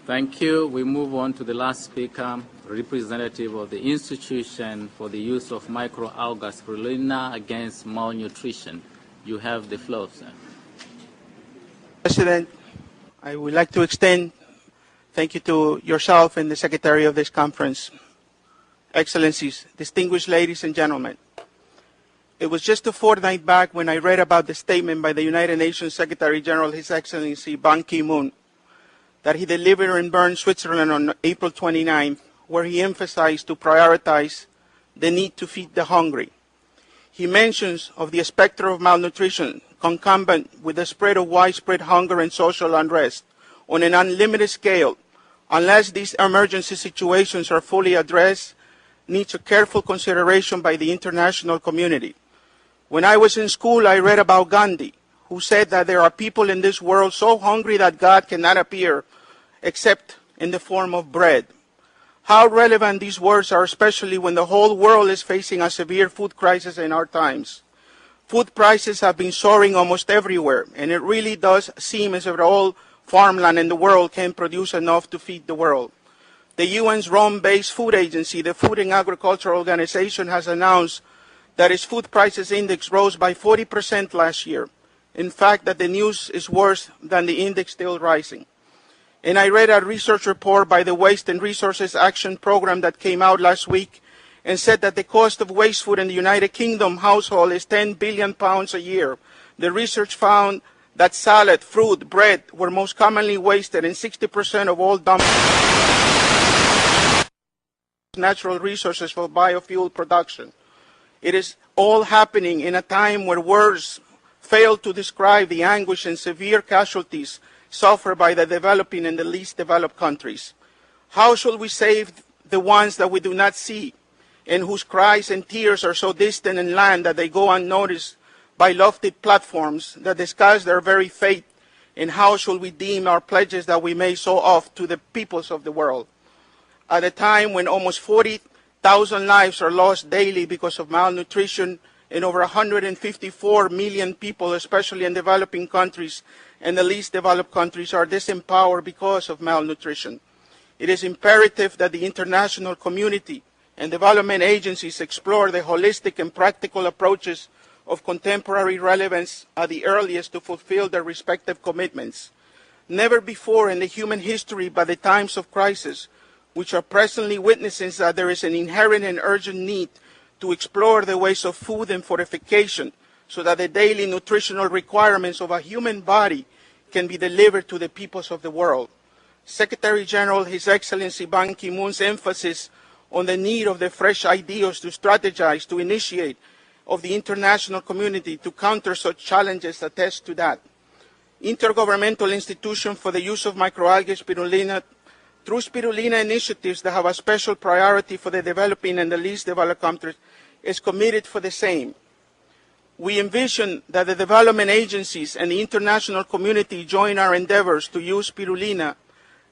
Thank you. We move on to the last speaker, representative of the Institution for the Use of Microalgae Spirulina Against Malnutrition. You have the floor, sir. President, I would like to extend thank you to yourself and the Secretary of this conference. Excellencies, distinguished ladies and gentlemen, it was just a fortnight back when I read about the statement by the United Nations Secretary General, His Excellency Ban Ki-moon, that he delivered in Bern, Switzerland on April 29th, where he emphasized to prioritize the need to feed the hungry. He mentions of the specter of malnutrition concomitant with the spread of widespread hunger and social unrest on an unlimited scale, unless these emergency situations are fully addressed, needs a careful consideration by the international community. When I was in school, I read about Gandhi, who said that there are people in this world so hungry that God cannot appear except in the form of bread. How relevant these words are, especially when the whole world is facing a severe food crisis in our times. Food prices have been soaring almost everywhere, and it really does seem as if all farmland in the world can produce enough to feed the world. The UN's Rome-based food agency, the Food and Agriculture Organization, has announced that its food prices index rose by 40% last year. In fact, that the news is worse than the index still rising. And I read a research report by the Waste and Resources Action Program that came out last week and said that the cost of waste food in the United Kingdom household is 10 billion pounds a year. The research found that salad, fruit, bread were most commonly wasted, and 60% of all dumped natural resources for biofuel production. It is all happening in a time where words fail to describe the anguish and severe casualties suffered by the developing and the least developed countries. How shall we save the ones that we do not see and whose cries and tears are so distant in land that they go unnoticed by lofty platforms that discuss their very fate? And how shall we deem our pledges that we made so oft to the peoples of the world? At a time when almost 40,000 lives are lost daily because of malnutrition, and over 154 million people, especially in developing countries and the least developed countries, are disempowered because of malnutrition. It is imperative that the international community and development agencies explore the holistic and practical approaches of contemporary relevance at the earliest to fulfill their respective commitments. Never before in the human history but the times of crisis, which are presently witnessing, that there is an inherent and urgent need to explore the ways of food and fortification so that the daily nutritional requirements of a human body can be delivered to the peoples of the world. Secretary General, His Excellency Ban Ki-moon's emphasis on the need of the fresh ideas to strategize, to initiate, of the international community to counter such challenges attests to that. Intergovernmental Institution for the Use of Microalgae Spirulina, through spirulina initiatives that have a special priority for the developing and the least developed countries, is committed for the same. We envision that the development agencies and the international community join our endeavors to use spirulina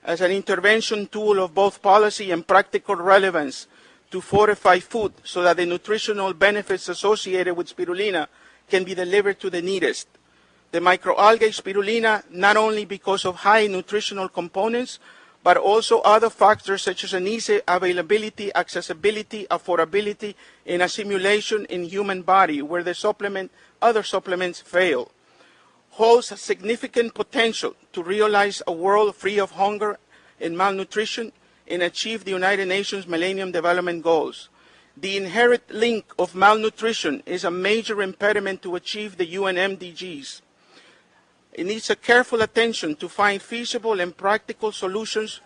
as an intervention tool of both policy and practical relevance to fortify food so that the nutritional benefits associated with spirulina can be delivered to the neediest. The microalgae spirulina, not only because of high nutritional components, but also other factors such as an easy availability, accessibility, affordability, and assimilation in human body, where the other supplements fail, holds a significant potential to realize a world free of hunger and malnutrition and achieve the United Nations Millennium Development Goals. The inherent link of malnutrition is a major impediment to achieve the UN MDGs. It needs a careful attention to find feasible and practical solutions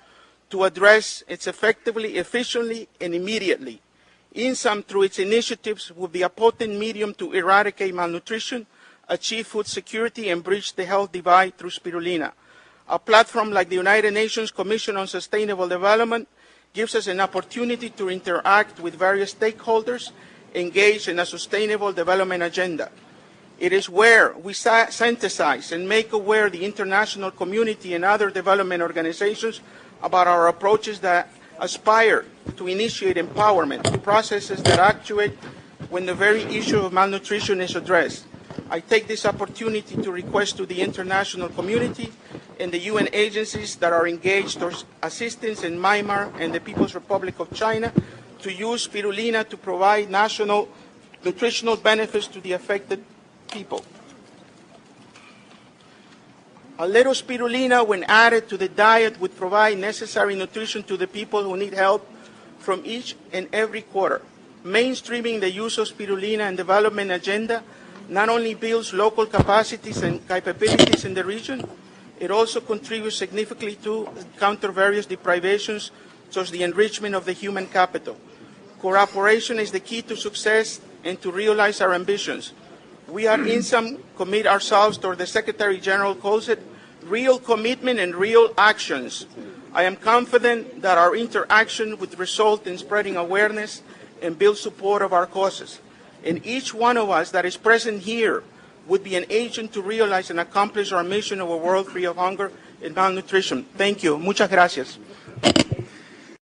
to address it effectively, efficiently, and immediately. IIMSAM, through its initiatives, will be a potent medium to eradicate malnutrition, achieve food security, and bridge the health divide through spirulina. A platform like the United Nations Commission on Sustainable Development gives us an opportunity to interact with various stakeholders engaged in a sustainable development agenda. It is where we synthesize and make aware the international community and other development organizations about our approaches that aspire to initiate empowerment, processes that actuate when the very issue of malnutrition is addressed. I take this opportunity to request to the international community and the UN agencies that are engaged towards assistance in Myanmar and the People's Republic of China to use spirulina to provide national nutritional benefits to the affected people. A little spirulina, when added to the diet, would provide necessary nutrition to the people who need help from each and every quarter. Mainstreaming the use of spirulina and development agenda not only builds local capacities and capabilities in the region, it also contributes significantly to counter various deprivations towards the enrichment of the human capital. Cooperation is the key to success and to realize our ambitions. We at IIMSAM commit ourselves toward the Secretary General calls it real commitment and real actions. I am confident that our interaction would result in spreading awareness and build support of our causes. And each one of us that is present here would be an agent to realize and accomplish our mission of a world free of hunger and malnutrition. Thank you. Muchas gracias.